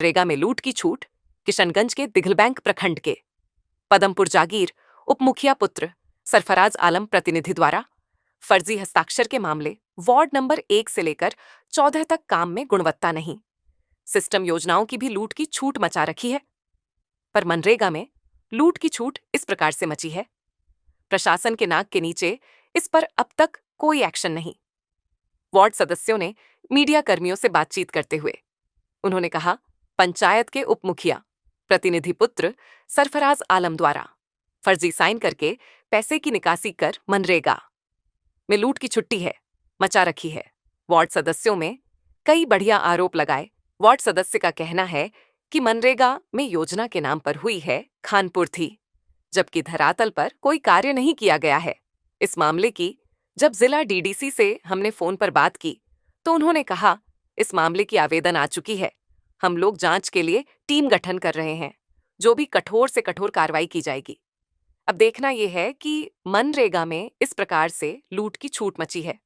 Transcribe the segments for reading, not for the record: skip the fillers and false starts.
मनरेगा में लूट की छूट किशनगंज के दिघलबैंक प्रखंड के पदमपुर जागीर उप मुखिया पुत्र सरफराज आलम प्रतिनिधि द्वारा फर्जी हस्ताक्षर के मामले वार्ड नंबर 1 से लेकर 14 तक काम में गुणवत्ता नहीं, सिस्टम योजनाओं की भी लूट की छूट मचा रखी है। पर मनरेगा में लूट की छूट इस प्रकार से मची है, प्रशासन के नाक के नीचे इस पर अब तक कोई एक्शन नहीं। वार्ड सदस्यों ने मीडिया कर्मियों से बातचीत करते हुए उन्होंने कहा, पंचायत के उप मुखिया प्रतिनिधि पुत्र सरफराज आलम द्वारा फर्जी साइन करके पैसे की निकासी कर मनरेगा में लूट की छुट्टी है मचा रखी है। वार्ड सदस्यों में कई बढ़िया आरोप लगाए। वार्ड सदस्य का कहना है कि मनरेगा में योजना के नाम पर हुई है खानपुर थी, जबकि धरातल पर कोई कार्य नहीं किया गया है। इस मामले की जब जिला डीडीसी से हमने फोन पर बात की तो उन्होंने कहा, इस मामले की आवेदन आ चुकी है, हम लोग जांच के लिए टीम गठन कर रहे हैं, जो भी कठोर से कठोर कार्रवाई की जाएगी। अब देखना यह है कि मनरेगा में इस प्रकार से लूट की छूट मची है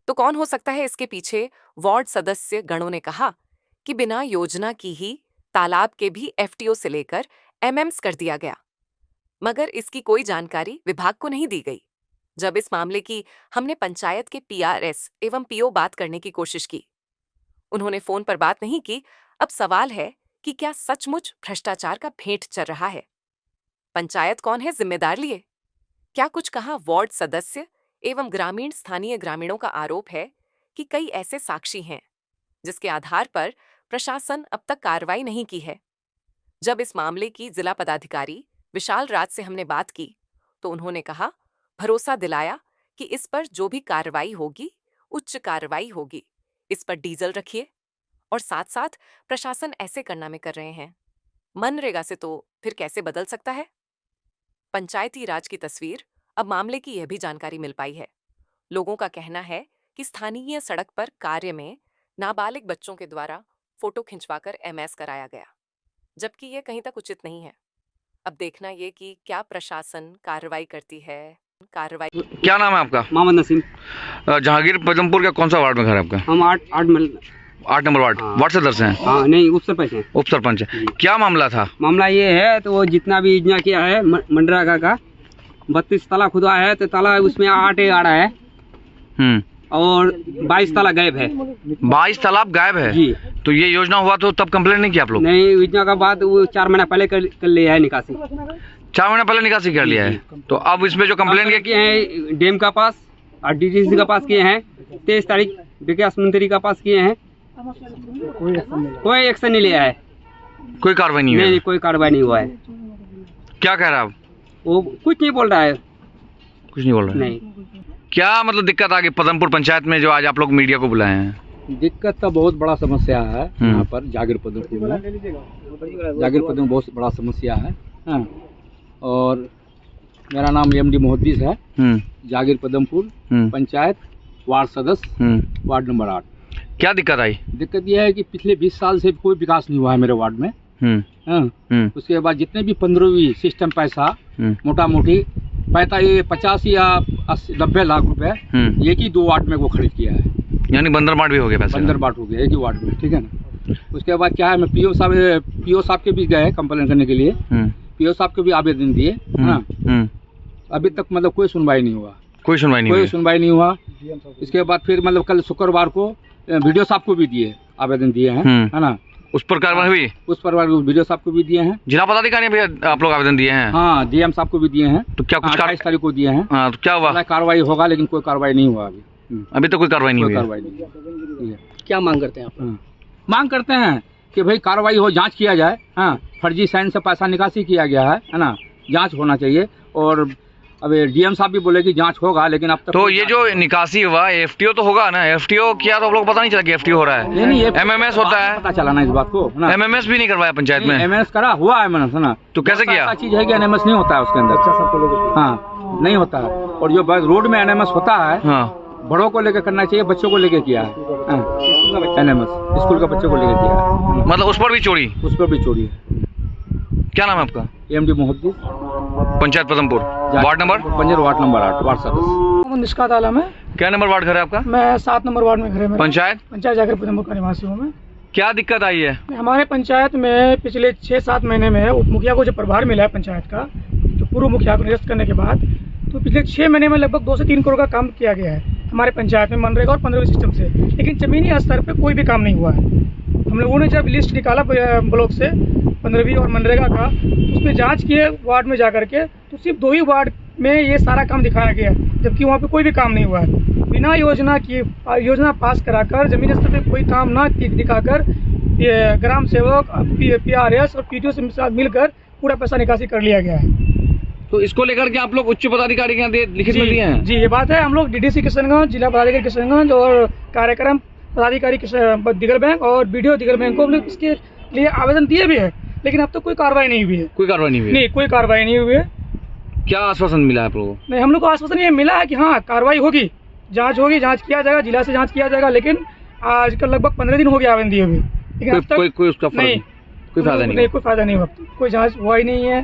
तो कौन हो सकता है इसके पीछे। वार्ड सदस्य गणों ने कहा कि बिना योजना की ही तालाब के भी एफटीओ से लेकर एमएम्स कर दिया गया, मगर इसकी कोई जानकारी विभाग को नहीं दी गई। जब इस मामले की हमने पंचायत के पीआरएस एवं पीओ बात करने की कोशिश की, उन्होंने फोन पर बात नहीं की। अब सवाल है कि क्या सचमुच भ्रष्टाचार का भेंट चल रहा है? पंचायत कौन है जिम्मेदार लिए? क्या कुछ कहा वार्ड सदस्य एवं ग्रामीण स्थानीय ग्रामीणों का आरोप है कि कई ऐसे साक्षी हैं जिसके आधार पर प्रशासन अब तक कार्रवाई नहीं की है। जब इस मामले की जिला पदाधिकारी विशाल राज से हमने बात की तो उन्होंने कहा, भरोसा दिलाया कि इस पर जो भी कार्रवाई होगी उच्च कार्रवाई होगी, इस पर डीजल रखिए। और साथ साथ प्रशासन ऐसे करना में कर रहे हैं, मनरेगा से तो फिर कैसे बदल सकता है। पंचायती राज की तस्वीर। अब मामले की यह भी जानकारी मिल पाई है। लोगों का कहना है कि स्थानीय सड़क पर कार्य में नाबालिग बच्चों के द्वारा फोटो खिंचवाकर एमएस कराया गया, जबकि यह कहीं तक उचित नहीं है। अब देखना ये कि क्या प्रशासन कार्रवाई करती है। कार्रवाई। क्या नाम है आपका? मोहम्मद नसीम। जहांगीर पदमपुर का कौन सा वार्ड में घर है आपका? हम 8 नंबर वार्ड। हाँ। वार्ड सदस्य हैं? हाँ, नहीं, उप सरपंच हैं। उप सरपंच है। क्या मामला था? मामला ये है तो वो जितना भी योजना किया है मनरेगा का 32 ताला खुदा है तो ताला उसमें 8 आ रहा है और 22 ताला गायब है। 22 तालाब गायब है जी। तो ये योजना हुआ तो तब कंप्लेंट नहीं किया आप लोग? नहीं, योजना का बाद वो 4 महीना पहले कर लिया है निकासी। 4 महीना पहले निकासी कर लिया है। तो अब इसमें जो कंप्लेंट किए हैं डैम का पास और डीडीसी का पास किए हैं, 23 तारीख विकास मंत्री का पास किए हैं, कोई एक्शन नहीं लिया है, कोई कार्रवाई नहीं हुई? नहीं, कोई कार्रवाई नहीं हुआ है। क्या कह रहा है? वो कुछ नहीं बोल रहा है। कुछ नहीं बोल रहा है? नहीं। क्या मतलब दिक्कत आ गई पदमपुर पंचायत में जो आज आप लोग मीडिया को बुलाए हैं? दिक्कत तो बहुत बड़ा समस्या है यहाँ पर जागीर पदमपुर में। जागीर पदमपुर में बहुत बड़ा समस्या है। हाँ। और मेरा नाम एमडी मोहद्दिस है, जागीर पदमपुर पंचायत वार्ड सदस्य वार्ड नंबर 8। क्या दिक्कत आई? दिक्कत यह है कि पिछले 20 साल से कोई विकास नहीं हुआ है मेरे वार्ड में। उसके बाद जितने भी 15वीं सिस्टम पैसा मोटा मोटी पैसा ये 50 या 90 लाख रुपए एक ही 2 वार्ड में वो खरीद किया है। यानी बंदर बाट भी हो गया पैसे? बंदर बाट हो गया एक ही वार्ड में, ठीक है ना। उसके बाद क्या है, मैं पीओ साहब के भी गए कंप्लेन करने के लिए, पीओ साहब के भी आवेदन दिए। अभी तक मतलब कोई सुनवाई नहीं हुआ। कोई सुनवाई नहीं हुआ। इसके बाद फिर मतलब कल शुक्रवार को वीडियो साहब को भी दिए, आवेदन दिए हैं, है ना। उस पर कार्रवाई हुई? उस पर वीडियो साहब को भी दिए हैं। जिला पदाधिकारी भी आप लोग आवेदन दिए हैं? हाँ, डीएम साहब को भी दिए हैं। तो क्या कुछ 28 तारीख को दिए हैं। हाँ, तो क्या हुआ? कार्रवाई होगा, लेकिन कोई कार्रवाई नहीं हुआ अभी तो कोई कार्रवाई नहीं हुई। कार्रवाई नहीं। क्या मांग करते हैं आप? मांग करते हैं कि भाई कार्रवाई हो, जांच किया जाए। हाँ, फर्जी साइन से पैसा निकासी किया गया है ना, जांच होना चाहिए। और अब डीएम साहब भी बोले कि जांच होगा, लेकिन अब तक तो ये जो निकासी हुआ एफटीओ तो होगा ना? एफटीओ किया तो आप लोग पता नहीं चला कि एफटीओ हो रहा है? नहीं, एमएमएस होता है, पता चला ना इस बात को ना। एमएमएस भी नहीं करवाया पंचायत में? एमएमएस करा हुआ है मैंने सुना। तो कैसे किया? चीज है कि एनएमएस नहीं होता है उसके अंदर। हाँ, नहीं होता है। और जो रोड में एनएमएस होता है, बड़ों को लेकर करना चाहिए, बच्चों को लेकर किया है एनएमएस, स्कूल का बच्चों को लेकर किया है। मतलब उस पर भी चोरी? उस पर भी चोरी है। क्या नाम है आपका? MD Mohaddis, panchayat Padampur, ward number? Ward number 8, ward सदस्य। निष्कात आलम है। क्या नंबर वार्ड घर है आपका? मैं 7 नंबर वार्ड में घर है। पंचायत जागीर पदमपुर का निवासी हूँ मैं। क्या दिक्कत आई है? हमारे पंचायत में पिछले 6-7 महीने में उप मुखिया को जो प्रभार मिला है पंचायत का, जो पूर्व मुखिया को निरस्त करने के बाद, तो पिछले 6 महीने में लगभग 2 से 3 करोड़ का काम किया गया है हमारे पंचायत में मनरेगा और 15वीं सिस्टम से, लेकिन ज़मीनी स्तर पे कोई भी काम नहीं हुआ है। हम लोगों ने जब लिस्ट निकाला ब्लॉक से 15वीं और मनरेगा का, उस पर जाँच किए वार्ड में जा करके, तो सिर्फ 2 ही वार्ड में ये सारा काम दिखाया गया है, जबकि वहाँ पे कोई भी काम नहीं हुआ है। बिना योजना पास कराकर, जमीनी स्तर पे कोई काम ना दिखाकर, ये ग्राम सेवक, PRS और PTO से साथ मिलकर पूरा पैसा निकासी कर लिया गया है। तो इसको लेकर के आप लोग उच्च पदाधिकारी के यहाँ लिखित में दिए हैं? जी, ये बात है। हम लोग DDC किशनगंज, जिला पदाधिकारी किशनगंज और कार्यक्रम पदाधिकारी दिगर बैंक और BDO दिगर बैंक को हम लोग इसके लिए आवेदन दिए भी है, लेकिन अब तक कोई कार्रवाई नहीं हुई है। कोई कार्रवाई नहीं हुई? नहीं, कोई कार्रवाई नहीं हुई है। क्या आश्वासन मिला है आप लोगों को? नहीं, हम लोग को आश्वासन ये मिला है कि हाँ कार्रवाई होगी, जांच होगी, जांच किया जाएगा, जिला से जांच किया जाएगा, लेकिन आजकल लगभग 15 दिन हो गया आवेदन दिए हुए, लेकिन अब तक कोई उसका नहीं, कोई फायदा नहीं? कोई फायदा नहीं हुआ, कोई जांच हुआ ही नहीं है।